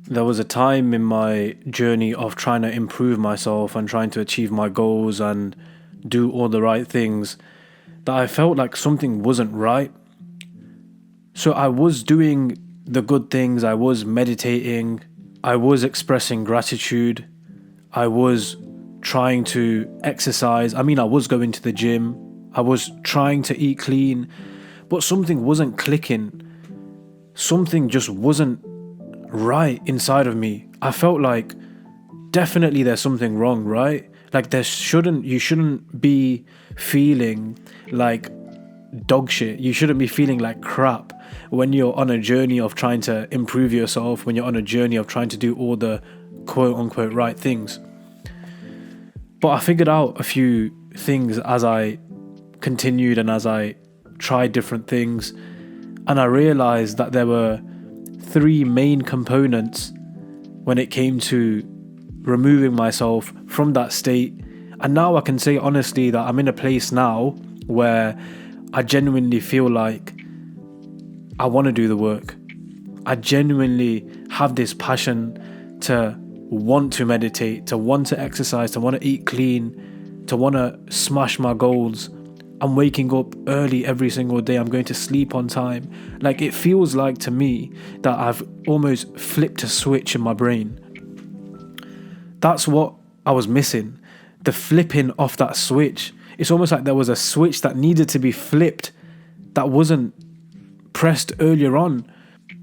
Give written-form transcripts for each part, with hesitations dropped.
There was a time in my journey of trying to improve myself and trying to achieve my goals and do all the right things that I felt like something wasn't right. So I was doing the good things, I was meditating, I was expressing gratitude, I was trying to exercise. I was going to the gym, I was trying to eat clean, but something wasn't clicking. Something just wasn't right inside of me. I felt like definitely there's something wrong, right? Like you shouldn't be feeling like dog shit. You shouldn't be feeling like crap when you're on a journey of trying to improve yourself, when you're on a journey of trying to do all the quote unquote right things. But I figured out a few things as I continued and as I tried different things, and I realized that there were three main components when it came to removing myself from that state. And now I can say honestly that I'm in a place now where I genuinely feel like I want to do the work. I genuinely have this passion to want to meditate, to want to exercise, to want to eat clean, to want to smash my goals. I'm waking up early every single day. I'm going to sleep on time. Like, it feels like to me that I've almost flipped a switch in my brain. That's what I was missing. The flipping off that switch. It's almost like there was a switch that needed to be flipped that wasn't pressed earlier on.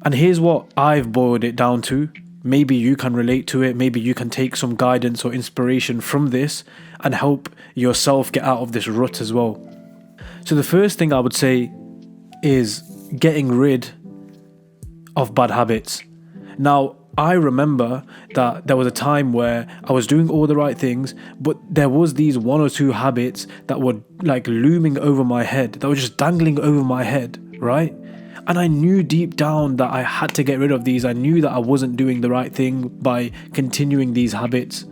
And here's what I've boiled it down to. Maybe you can relate to it. Maybe you can take some guidance or inspiration from this and help yourself get out of this rut as well. So the first thing I would say is getting rid of bad habits. Now, I remember that there was a time where I was doing all the right things, but there was these one or two habits that were like looming over my head, that were just dangling over my head, right? And I knew deep down that I had to get rid of these. I knew that I wasn't doing the right thing by continuing these habits,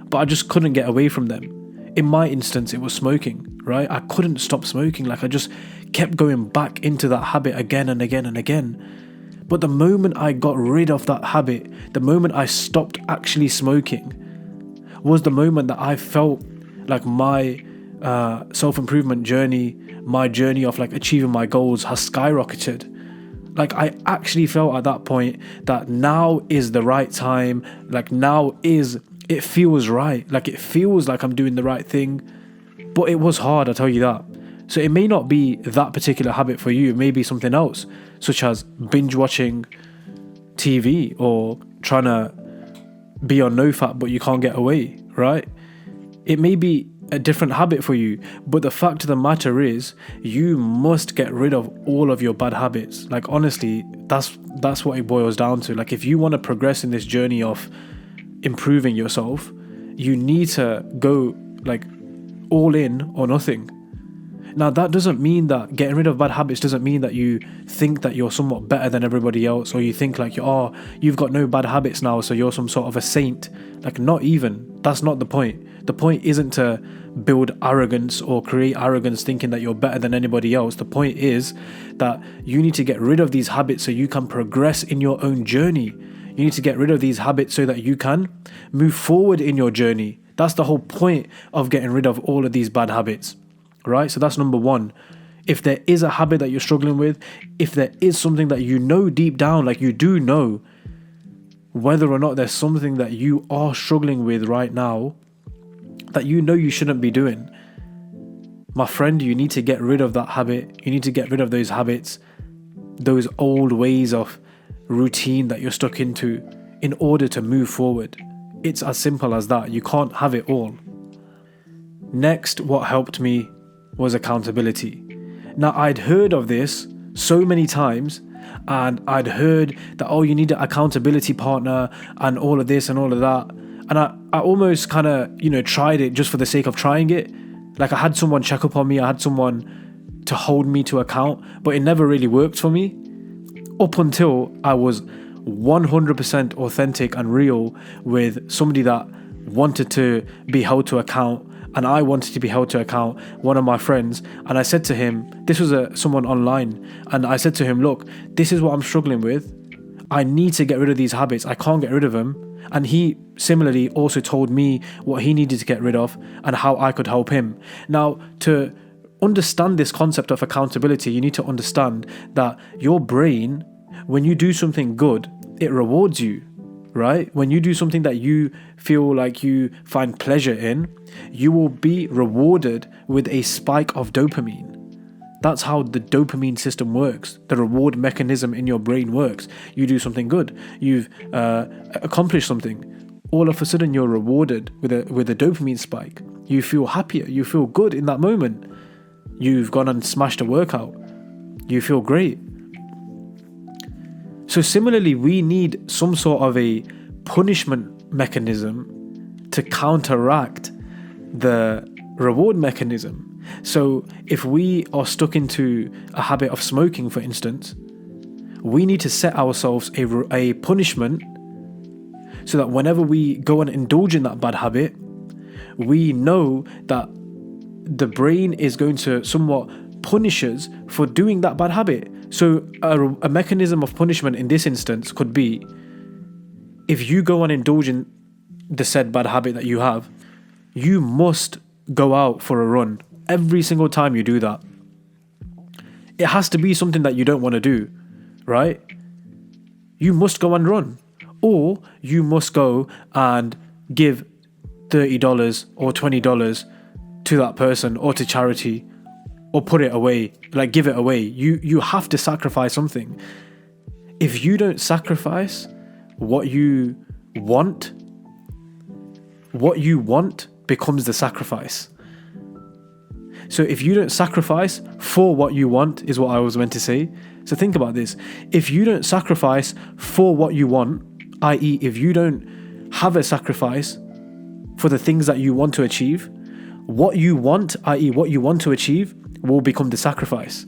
but I just couldn't get away from them. In my instance, it was smoking, right? I couldn't stop smoking. Like, I just kept going back into that habit again and again and again. But the moment I got rid of that habit, the moment I stopped actually smoking, was the moment that I felt like my self-improvement journey, my journey of like achieving my goals has skyrocketed. Like, I actually felt at that point that now is the right time. Like, it feels right. Like, it feels like I'm doing the right thing. But it was hard, I tell you that. So it may not be that particular habit for you. It may be something else, such as binge watching TV or trying to be on no fat but you can't get away, right? It may be a different habit for you, but the fact of the matter is you must get rid of all of your bad habits. Like, honestly, that's what it boils down to. Like, if you want to progress in this journey of improving yourself, you need to go like all in or nothing. Now, that doesn't mean that getting rid of bad habits doesn't mean that you think that you're somewhat better than everybody else, or you think like, you've got no bad habits now, so you're some sort of a saint. Like, not even. That's not the point. The point isn't to build arrogance or create arrogance thinking that you're better than anybody else. The point is that you need to get rid of these habits so you can progress in your own journey. You need to get rid of these habits so that you can move forward in your journey. That's the whole point of getting rid of all of these bad habits, right? So that's number one. If there is a habit that you're struggling with, if there is something that you know deep down, like you do know, whether or not there's something that you are struggling with right now that you know you shouldn't be doing, my friend, you need to get rid of that habit. You need to get rid of those habits, those old ways of routine that you're stuck into in order to move forward. It's as simple as that. You can't have it all. Next, what helped me was accountability. Now, I'd heard of this so many times, and I'd heard that, you need an accountability partner and all of this and all of that. And I almost kind of, tried it just for the sake of trying it. Like, I had someone check up on me. I had someone to hold me to account, but it never really worked for me up until I was 100% authentic and real with somebody that wanted to be held to account, and I wanted to be held to account, one of my friends. And I said to him, this was someone online, and I said to him, look, this is what I'm struggling with. I need to get rid of these habits. I can't get rid of them. And he similarly also told me what he needed to get rid of and how I could help him. Now, to understand this concept of accountability, you need to understand that your brain, when you do something good, it rewards you, right? When you do something that you feel like you find pleasure in, you will be rewarded with a spike of dopamine. That's how the dopamine system works. The reward mechanism in your brain works. You do something good. You've accomplished something. All of a sudden, you're rewarded with a dopamine spike. You feel happier. You feel good in that moment. You've gone and smashed a workout. You feel great. So similarly, we need some sort of a punishment mechanism to counteract the reward mechanism. So if we are stuck into a habit of smoking, for instance, we need to set ourselves a punishment so that whenever we go and indulge in that bad habit, we know that the brain is going to somewhat punish us for doing that bad habit. So a mechanism of punishment in this instance could be, if you go and indulge in the said bad habit that you have, you must go out for a run. Every single time you do that, it has to be something that you don't want to do, right? You must go and run, or you must go and give $30 or $20 to that person or to charity, or put it away, like give it away. You have to sacrifice something. If you don't sacrifice what you want becomes the sacrifice. So if you don't sacrifice for what you want, is what I was meant to say. So think about this. If you don't sacrifice for what you want, i.e. if you don't have a sacrifice for the things that you want to achieve, what you want, i.e. what you want to achieve, will become the sacrifice.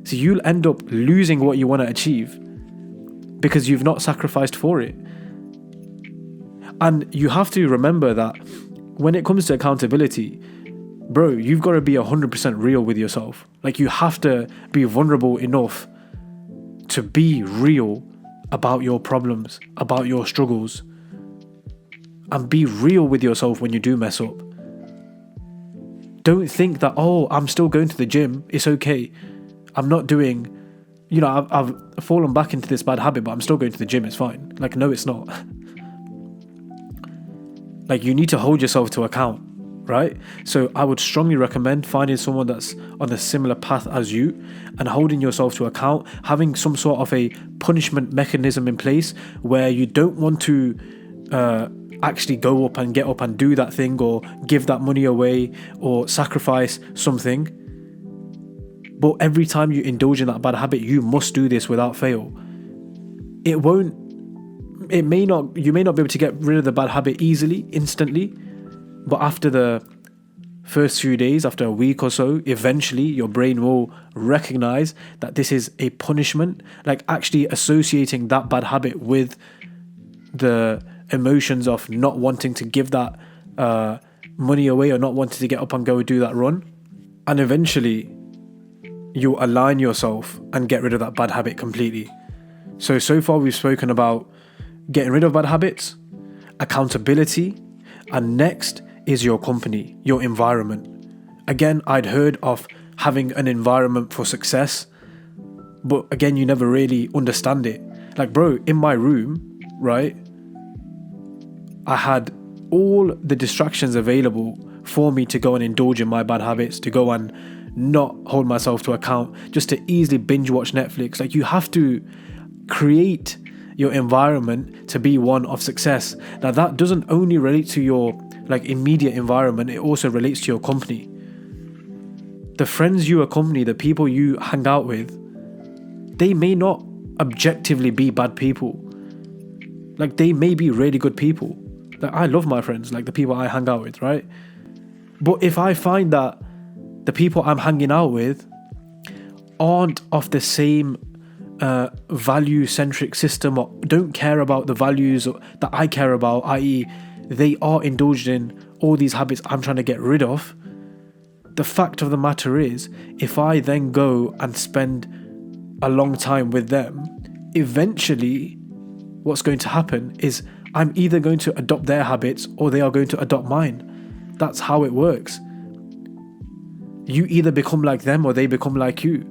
So you'll end up losing what you want to achieve because you've not sacrificed for it. And you have to remember that when it comes to accountability, bro, you've got to be 100% real with yourself. Like, you have to be vulnerable enough to be real about your problems, about your struggles, and be real with yourself when you do mess up. Don't think that, oh, I'm still going to the gym, it's okay. I'm not doing, I've fallen back into this bad habit, but I'm still going to the gym, it's fine. Like, no, it's not. Like, you need to hold yourself to account, right? So I would strongly recommend finding someone that's on a similar path as you and holding yourself to account, having some sort of a punishment mechanism in place where you don't want to actually go up and get up and do that thing or give that money away or sacrifice something. But every time you indulge in that bad habit, you must do this without fail. You may not be able to get rid of the bad habit easily, instantly, but after the first few days, after a week or so, eventually your brain will recognize that this is a punishment, like actually associating that bad habit with the emotions of not wanting to give that money away or not wanting to get up and go do that run. And eventually you'll align yourself and get rid of that bad habit completely. So far we've spoken about getting rid of bad habits, accountability, and next is your company, your environment. Again, I'd heard of having an environment for success, but again, you never really understand it. Like, bro, in my room, right, I had all the distractions available for me to go and indulge in my bad habits, to go and not hold myself to account, just to easily binge watch Netflix. Like, you have to create your environment to be one of success. Now, that doesn't only relate to your immediate environment, it also relates to your company. The friends you accompany, the people you hang out with, they may not objectively be bad people. Like, they may be really good people. Like, I love my friends, like the people I hang out with, right? But if I find that the people I'm hanging out with aren't of the same value-centric system or don't care about the values that I care about, i.e. they are indulged in all these habits I'm trying to get rid of, the fact of the matter is, if I then go and spend a long time with them, eventually what's going to happen is I'm either going to adopt their habits or they are going to adopt mine. That's how it works. You either become like them or they become like you.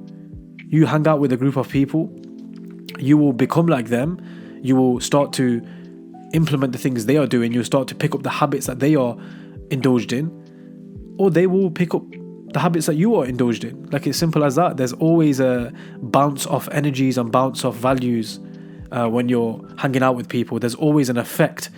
You hang out with a group of people, you will become like them, you will start to implement the things they are doing, you'll start to pick up the habits that they are indulged in, or they will pick up the habits that you are indulged in. Like, it's simple as that. There's always a bounce of energies and bounce of values when you're hanging out with people. There's always an effect.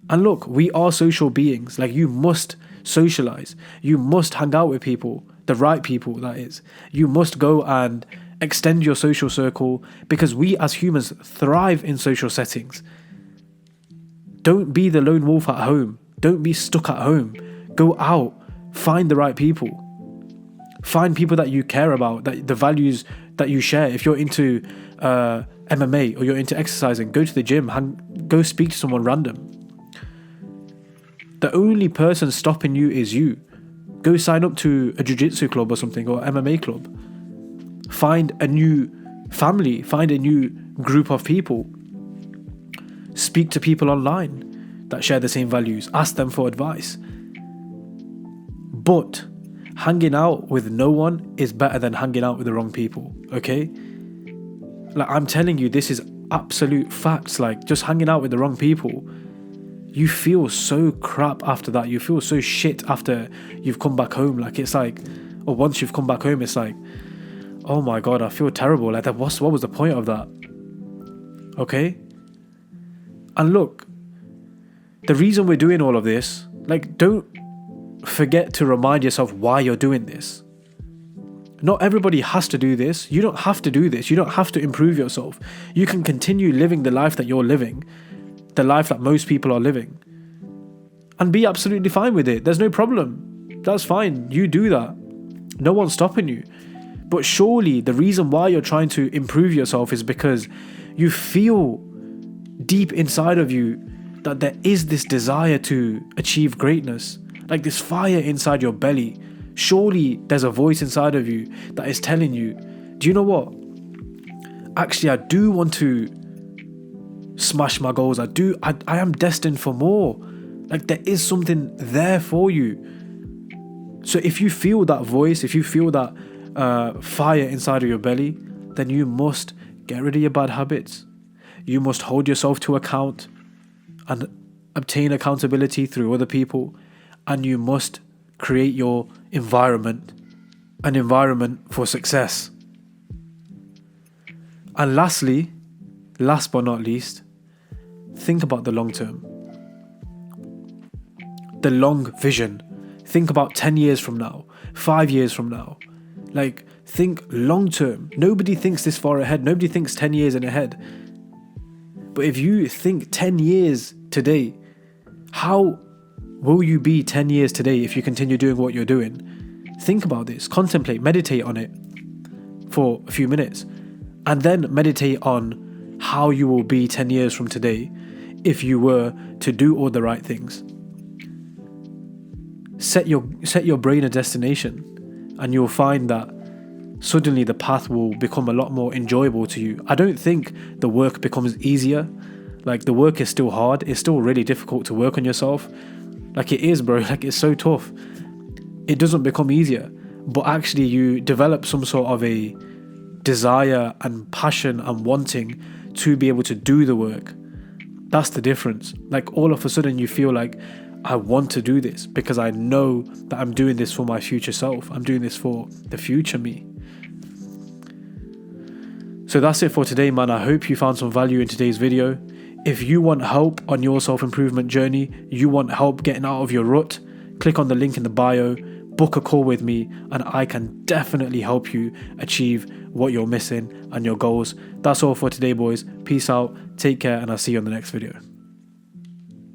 And look, we are social beings. Like, you must socialize. You must hang out with people, the right people, that is. You must go and extend your social circle, because we as humans thrive in social settings. Don't be the lone wolf at home. Don't be stuck at home. Go out. Find the right people. Find people that you care about, that the values that you share. If you're into MMA or you're into exercising, go to the gym, go speak to someone random. The only person stopping you is you. Go sign up to a jiu-jitsu club or something, or MMA club. Find a new family, find a new group of people. Speak to people online that share the same values. Ask them for advice. But hanging out with no one is better than hanging out with the wrong people, okay? Like, I'm telling you, this is absolute facts. Like, just hanging out with the wrong people, you feel so crap after that. You feel so shit after you've come back home. Like, it's like, or once you've come back home, it's like, oh my God, I feel terrible. Like, what was the point of that? Okay? And look, the reason we're doing all of this, like, don't forget to remind yourself why you're doing this. Not everybody has to do this. You don't have to do this. You don't have to improve yourself. You can continue living the life that you're living, the life that most people are living, and be absolutely fine with it. There's no problem. That's fine. You do that. No one's stopping you. But surely the reason why you're trying to improve yourself is because you feel deep inside of you that there is this desire to achieve greatness, like this fire inside your belly. Surely there's a voice inside of you that is telling you, do you know what? Actually, I do want to smash my goals. I am destined for more. Like, there is something there for you. So if you feel that voice, if you feel that fire inside of your belly, then you must get rid of your bad habits. You must hold yourself to account and obtain accountability through other people. And you must create your environment, an environment for success. And lastly, last but not least, think about the long term. The long vision. Think about 10 years from now, 5 years from now. Like, think long term. Nobody thinks this far ahead. Nobody thinks 10 years in ahead. But if you think 10 years today, how will you be 10 years today if you continue doing what you're doing? Think about this, contemplate, meditate on it for a few minutes, and then meditate on how you will be 10 years from today if you were to do all the right things. Set your brain a destination, and you'll find that suddenly the path will become a lot more enjoyable to you. I don't think the work becomes easier. Like, the work is still hard. It's still really difficult to work on yourself. Like, it is, bro. Like, it's so tough. It doesn't become easier, but actually you develop some sort of a desire and passion and wanting to be able to do the work. That's the difference. Like, all of a sudden you feel like, I want to do this because I know that I'm doing this for my future self. I'm doing this for the future me. So that's it for today, man. I hope you found some value in today's video. If you want help on your self-improvement journey, you want help getting out of your rut, click on the link in the bio, book a call with me, and I can definitely help you achieve what you're missing and your goals. That's all for today, boys. Peace out, take care, and I'll see you on the next video.